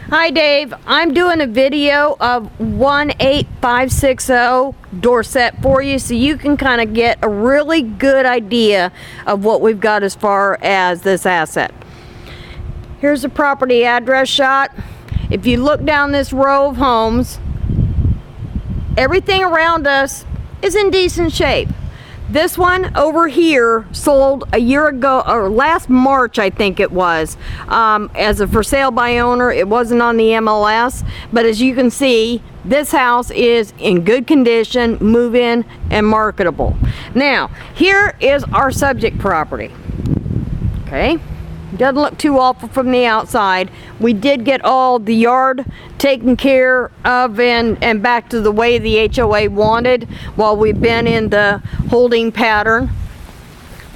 Hi Dave, I'm doing a video of 18560 Dorset for you so you can kind of get a really good idea of what we've got as far as this asset. Here's the property address shot. If you look down this row of homes, everything around us is in decent shape. This one over here sold a year ago, or last March I think it was, as a for sale by owner. It wasn't on the MLS, but as you can see, this house is in good condition, move-in and marketable. Now, here is our subject property. Okay, doesn't look too awful from the outside. We did get all the yard taken care of and back to the way the HOA wanted while we've been in the holding pattern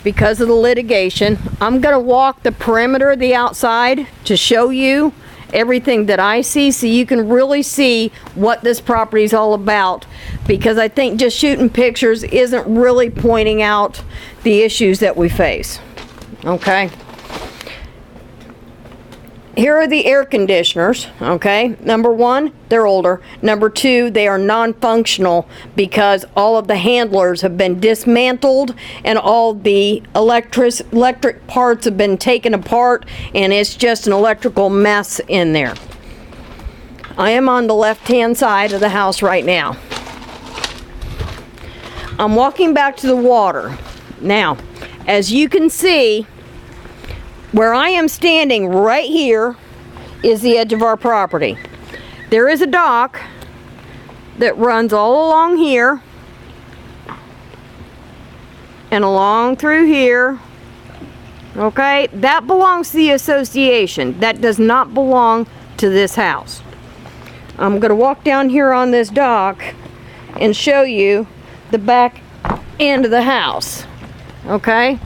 because of the litigation. I'm gonna walk the perimeter of the outside to show you everything that I see so you can really see what this property is all about, because I think just shooting pictures isn't really pointing out the issues that we face. Okay. Here are the air conditioners, okay? Number one, they're older. Number two, they are non-functional because all of the handlers have been dismantled and all the electric parts have been taken apart, and it's just an electrical mess in there. I am on the left-hand side of the house right now. I'm walking back to the water. Now, as you can see, where I am standing right here is the edge of our property. There is a dock that runs all along here and along through here. Okay, that belongs to the association. That does not belong to this house. I'm going to walk down here on this dock and show you the back end of the house. Okay?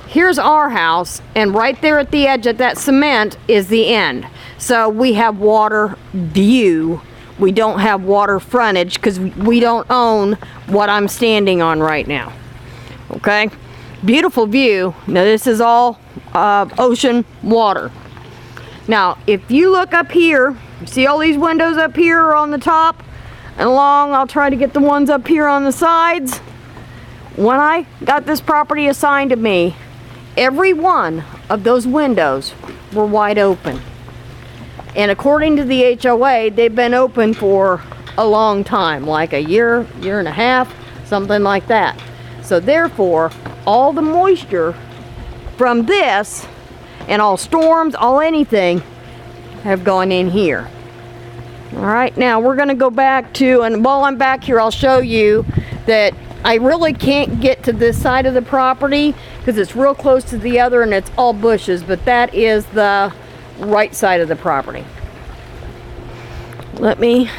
Here's our house, and right there at the edge of that cement is the end. So we have water view. We don't have water frontage because we don't own what I'm standing on right now. Okay? Beautiful view. Now this is all ocean water. Now if you look up here, see all these windows up here on the top and along, I'll try to get the ones up here on the sides. When I got this property assigned to me, every one of those windows were wide open. And according to the HOA, they've been open for a long time, like a year, year and a half, something like that. So therefore, all the moisture from this and all storms, all anything, have gone in here. All right, now we're gonna go back to, and while I'm back here, I'll show you that I really can't get to this side of the property because it's real close to the other and it's all bushes, but that is the right side of the property. Let me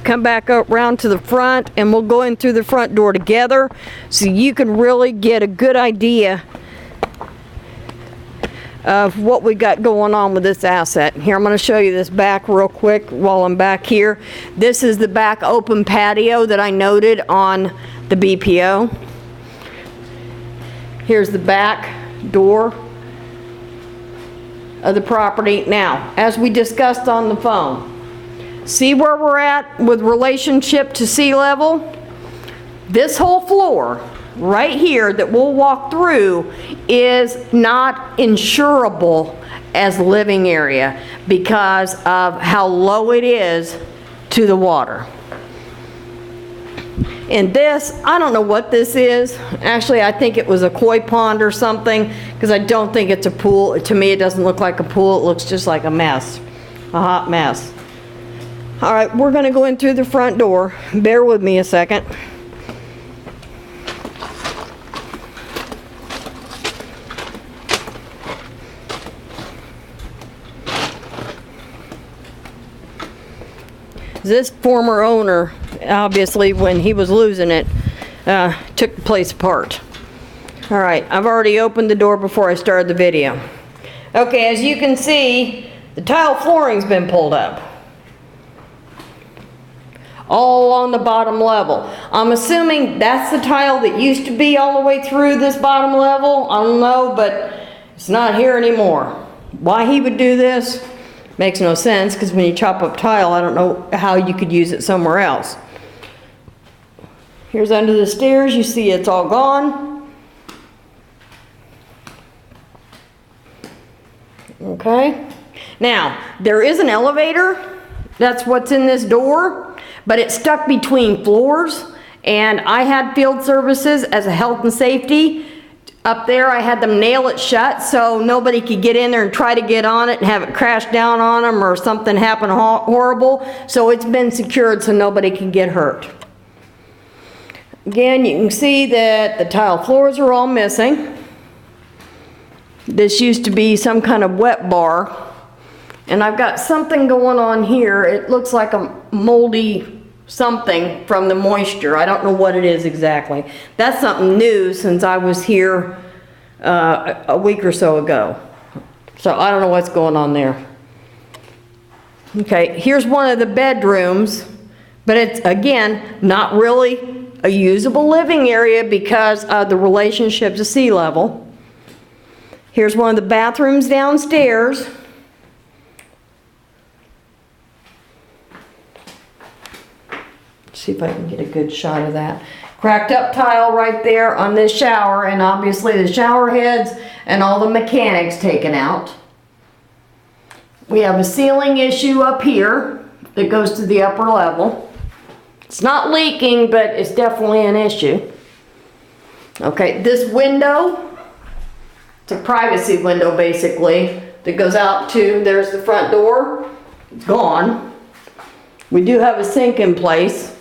come back around to the front and we'll go in through the front door together so you can really get a good idea of what we got going on with this asset. Here, I'm going to show you this back real quick while I'm back here. This is the back open patio that I noted on the BPO. Here's the back door of the property. Now, as we discussed on the phone, see where we're at with relationship to sea level? This whole floor right here that we'll walk through is not insurable as living area because of how low it is to the water. And this, I don't know what this is. Actually, I think it was a koi pond or something because I don't think it's a pool. To me, it doesn't look like a pool. It looks just like a mess, a hot mess. All right, we're going to go in through the front door. Bear with me a second. This former owner, obviously, when he was losing it, took the place apart. All right, I've already opened the door before I started the video. Okay, as you can see, the tile flooring's been pulled up. All along the bottom level. I'm assuming that's the tile that used to be all the way through this bottom level. I don't know, but it's not here anymore. Why he would do this, Makes no sense, because when you chop up tile, I don't know how you could use it somewhere else. Here's under the stairs. You see it's all gone. Okay. Now, there is an elevator. That's what's in this door, but it's stuck between floors, and I had field services as a health and safety. Up there, I had them nail it shut so nobody could get in there and try to get on it and have it crash down on them or something happen horrible. So it's been secured so nobody can get hurt. Again, you can see that the tile floors are all missing. This used to be some kind of wet bar. And I've got something going on here. It looks like a moldy something from the moisture. I don't know what it is exactly. That's something new since I was here a week or so ago. So I don't know what's going on there. Okay, here's one of the bedrooms, but it's, again, not really a usable living area because of the relationship to sea level. Here's one of the bathrooms downstairs. See if I can get a good shot of that. Cracked up tile right there on this shower, and obviously the shower heads and all the mechanics taken out. We have a ceiling issue up here that goes to the upper level. It's not leaking, but it's definitely an issue. Okay, this window, it's a privacy window basically, that goes out to, there's the front door, it's gone. We do have a sink in place.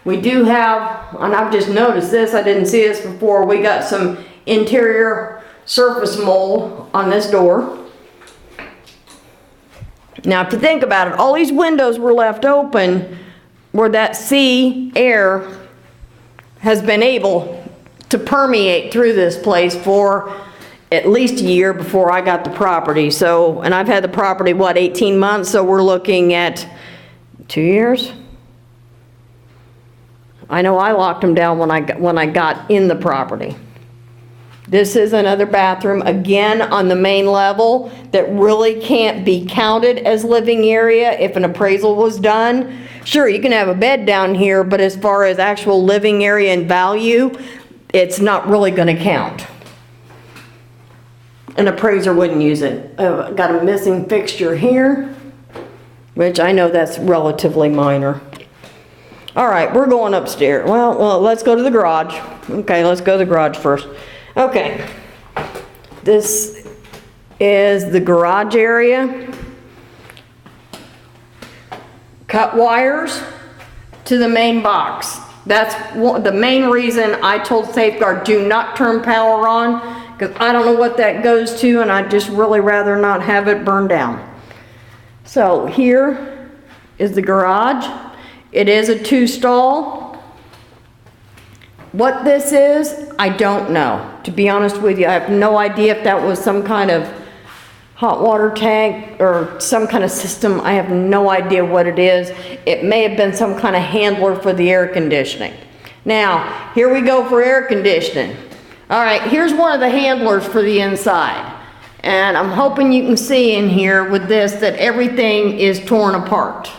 We do have, and I've just noticed this, I didn't see this before, we got some interior surface mold on this door. Now if you think about it, all these windows were left open where that sea air has been able to permeate through this place for at least a year before I got the property. So, and I've had the property, what, 18 months, so we're looking at 2 years? I know I locked them down when I got in the property. This is another bathroom, again on the main level, that really can't be counted as living area if an appraisal was done. Sure, you can have a bed down here, but as far as actual living area and value, it's not really going to count. An appraiser wouldn't use it. Got a missing fixture here, which I know that's relatively minor. All right, we're going upstairs. Well, let's go to the garage. Okay, let's go to the garage first. Okay, this is the garage area. Cut wires to the main box. That's the main reason I told Safeguard, do not turn power on, because I don't know what that goes to, and I'd just really rather not have it burned down. So here is the garage. It is a 2-stall. What this is, I don't know. To be honest with you, I have no idea if that was some kind of hot water tank or some kind of system. I have no idea what it is. It may have been some kind of handler for the air conditioning. Now, here we go for air conditioning. All right, here's one of the handlers for the inside. And I'm hoping you can see in here with this that everything is torn apart.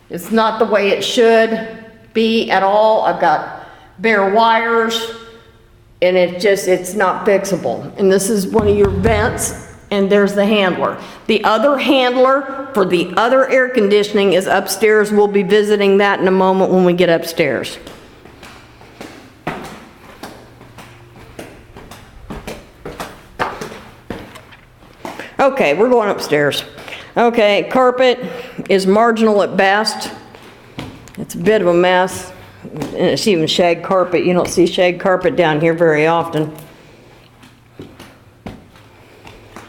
It's not the way it should be at all. I've got bare wires, and it's not fixable. And this is one of your vents, and there's the handler. The other handler for the other air conditioning is upstairs. We'll be visiting that in a moment when we get upstairs. Okay, we're going upstairs. Okay, carpet is marginal at best. It's a bit of a mess. And it's even shag carpet. You don't see shag carpet down here very often.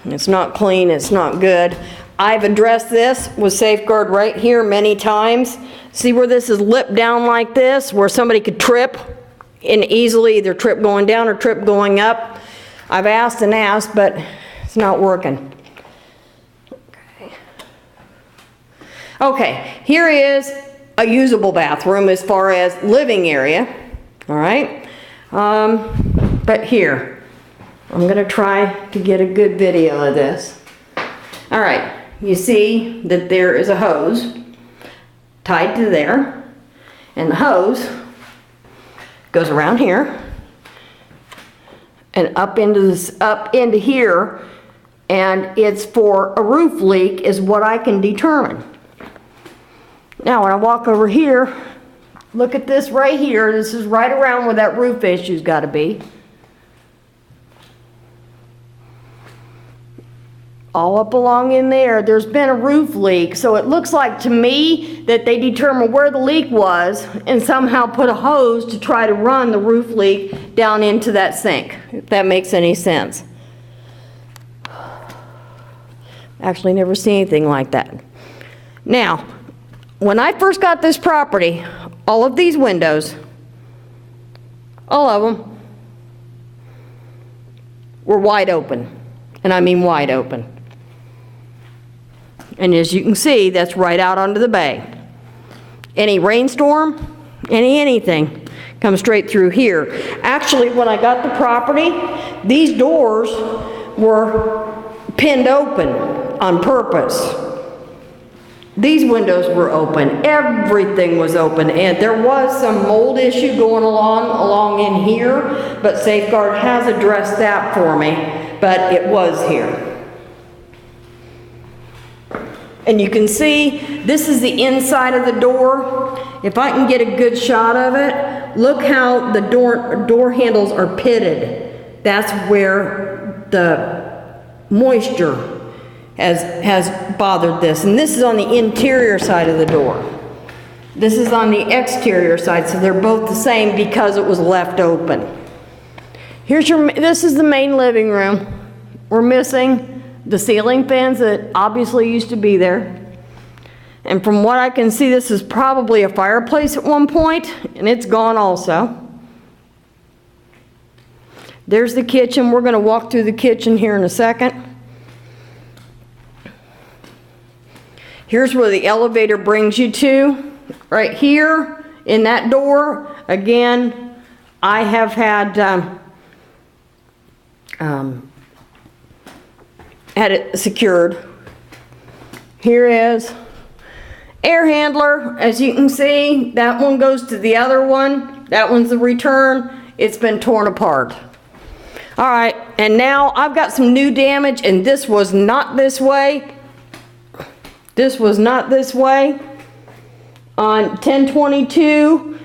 It's not clean, it's not good. I've addressed this with Safeguard right here many times. See where this is lipped down like this, where somebody could trip and easily either trip going down or trip going up. I've asked and asked, but it's not working. Okay, here is a usable bathroom as far as living area, all right? But here, I'm gonna try to get a good video of this. All right, you see that there is a hose tied to there, and the hose goes around here and up into here, and it's for a roof leak is what I can determine. Now when I walk over here, look at this right here. This is right around where that roof issue's got to be. All up along in there, there's been a roof leak. So it looks like to me that they determined where the leak was and somehow put a hose to try to run the roof leak down into that sink, if that makes any sense. Actually never seen anything like that. Now, when I first got this property, all of these windows, all of them, were wide open. And I mean wide open. And as you can see, that's right out onto the bay. Any rainstorm, anything, comes straight through here. Actually, when I got the property, these doors were pinned open on purpose. These windows were open. Everything was open. And there was some mold issue going along in here, but Safeguard has addressed that for me, but it was here. And you can see, this is the inside of the door. If I can get a good shot of it, look how the door handles are pitted. That's where the moisture has bothered this. And this is on the interior side of the door. This is on the exterior side, so they're both the same because it was left open. This is the main living room. We're missing the ceiling fans that obviously used to be there. And from what I can see, this is probably a fireplace at one point, and it's gone also. There's the kitchen. We're going to walk through the kitchen here in a second. Here's where the elevator brings you to. Right here in that door, again, I have had it secured. Here is air handler. As you can see, that one goes to the other one. That one's the return. It's been torn apart. All right, and now I've got some new damage, and this was not this way. This was not this way. On 10/22,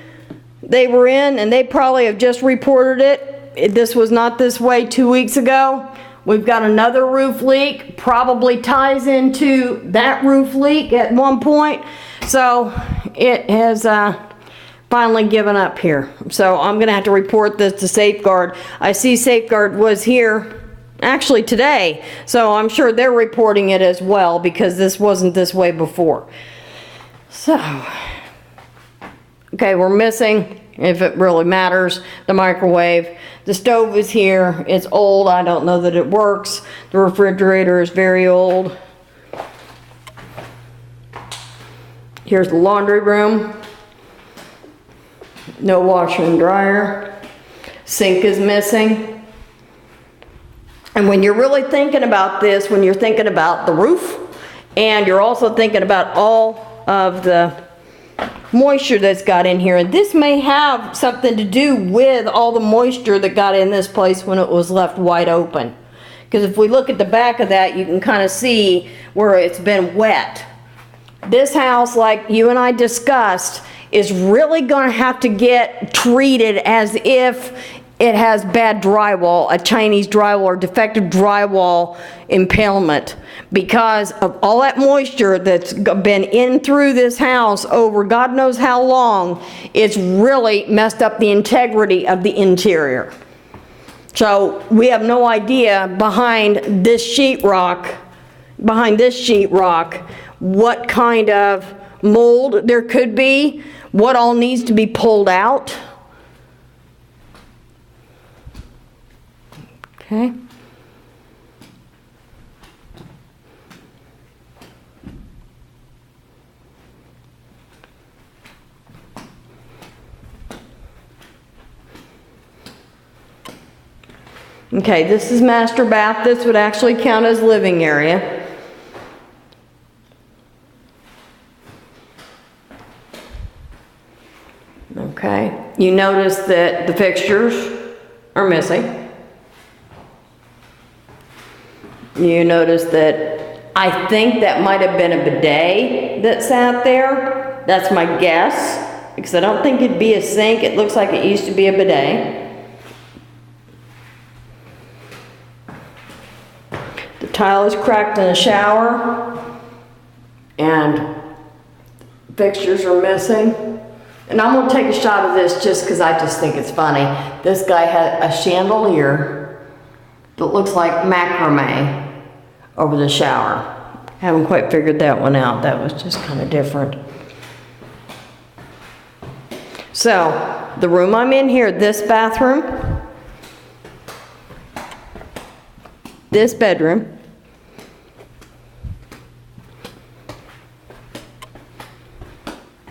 they were in, and they probably have just reported it. This was not this way 2 weeks ago. We've got another roof leak, probably ties into that roof leak at one point. So it has finally given up here. So I'm gonna have to report this to Safeguard. I see Safeguard was here actually today, so I'm sure they're reporting it as well because this wasn't this way before. So, okay, we're missing, if it really matters, the microwave. The stove is here. It's old. I don't know that it works. The refrigerator is very old. Here's the laundry room. No washer and dryer. Sink is missing. And when you're really thinking about this, when you're thinking about the roof, and you're also thinking about all of the moisture that's got in here, and this may have something to do with all the moisture that got in this place when it was left wide open. Because if we look at the back of that, you can kind of see where it's been wet. This house, like you and I discussed, is really going to have to get treated as if it has bad drywall, a Chinese drywall or defective drywall impalement, because of all that moisture that's been in through this house over God knows how long. It's really messed up the integrity of the interior. So we have no idea behind this sheetrock, what kind of mold there could be, what all needs to be pulled out. Okay. Okay, this is master bath. This would actually count as living area. Okay, you notice that the fixtures are missing. You notice that I think that might have been a bidet that sat there. That's my guess, because I don't think it'd be a sink. It looks like it used to be a bidet. The tile is cracked in the shower, and fixtures are missing. And I'm gonna take a shot of this just because I just think it's funny. This guy had a chandelier that looks like macrame over the shower. Haven't quite figured that one out. That was just kind of different. So, the room I'm in here, this bathroom, this bedroom,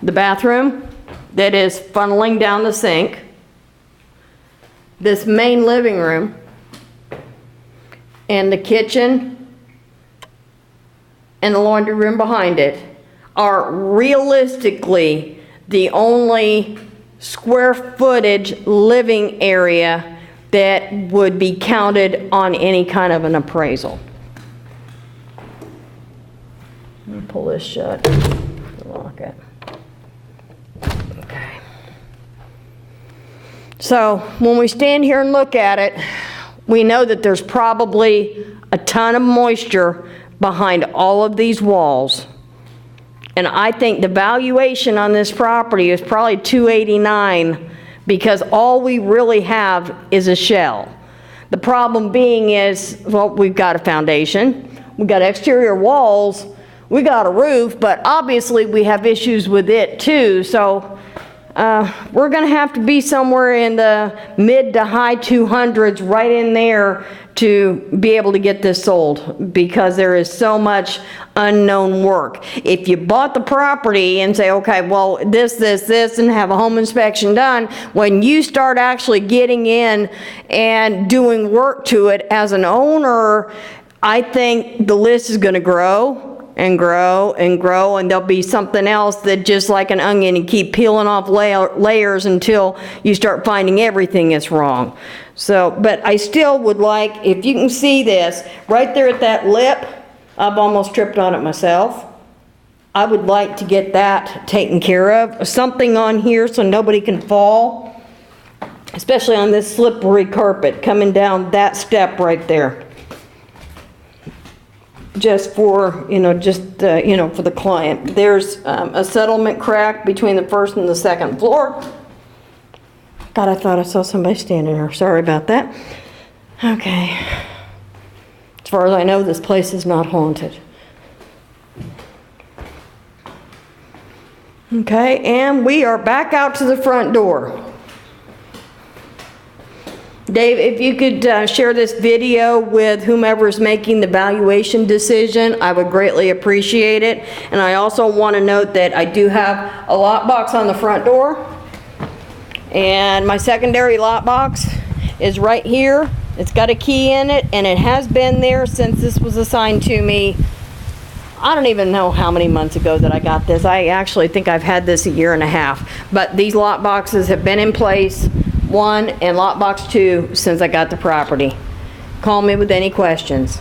the bathroom that is funneling down the sink, this main living room, and the kitchen and the laundry room behind it are realistically the only square footage living area that would be counted on any kind of an appraisal. Let me pull this shut, lock it. Okay. So when we stand here and look at it, we know that there's probably a ton of moisture behind all of these walls. And I think the valuation on this property is probably $289 because all we really have is a shell. The problem being is, well, we've got a foundation, we've got exterior walls, we got a roof, but obviously we have issues with it too. So we're gonna have to be somewhere in the mid to high 200s, right in there, to be able to get this sold, because there is so much unknown work. If you bought the property and say, okay, well, this, and have a home inspection done, when you start actually getting in and doing work to it as an owner, I think the list is gonna grow and grow and grow, and there'll be something else that, just like an onion, you keep peeling off layers until you start finding everything that's wrong. So, but I still would like, if you can see this, right there at that lip, I've almost tripped on it myself. I would like to get that taken care of. Something on here so nobody can fall, especially on this slippery carpet coming down that step right there. Just for, you know, for the client. There's a settlement crack between the first and the second floor. God, I thought I saw somebody standing there. Sorry about that. Okay. As far as I know, this place is not haunted. Okay, and we are back out to the front door. Dave, if you could share this video with whomever is making the valuation decision, I would greatly appreciate it. And I also want to note that I do have a lock box on the front door. And my secondary lock box is right here. It's got a key in it, and it has been there since this was assigned to me. I don't even know how many months ago that I got this. I actually think I've had this a year and a half. But these lock boxes have been in place, 1 and lock box 2, since I got the property. Call me with any questions.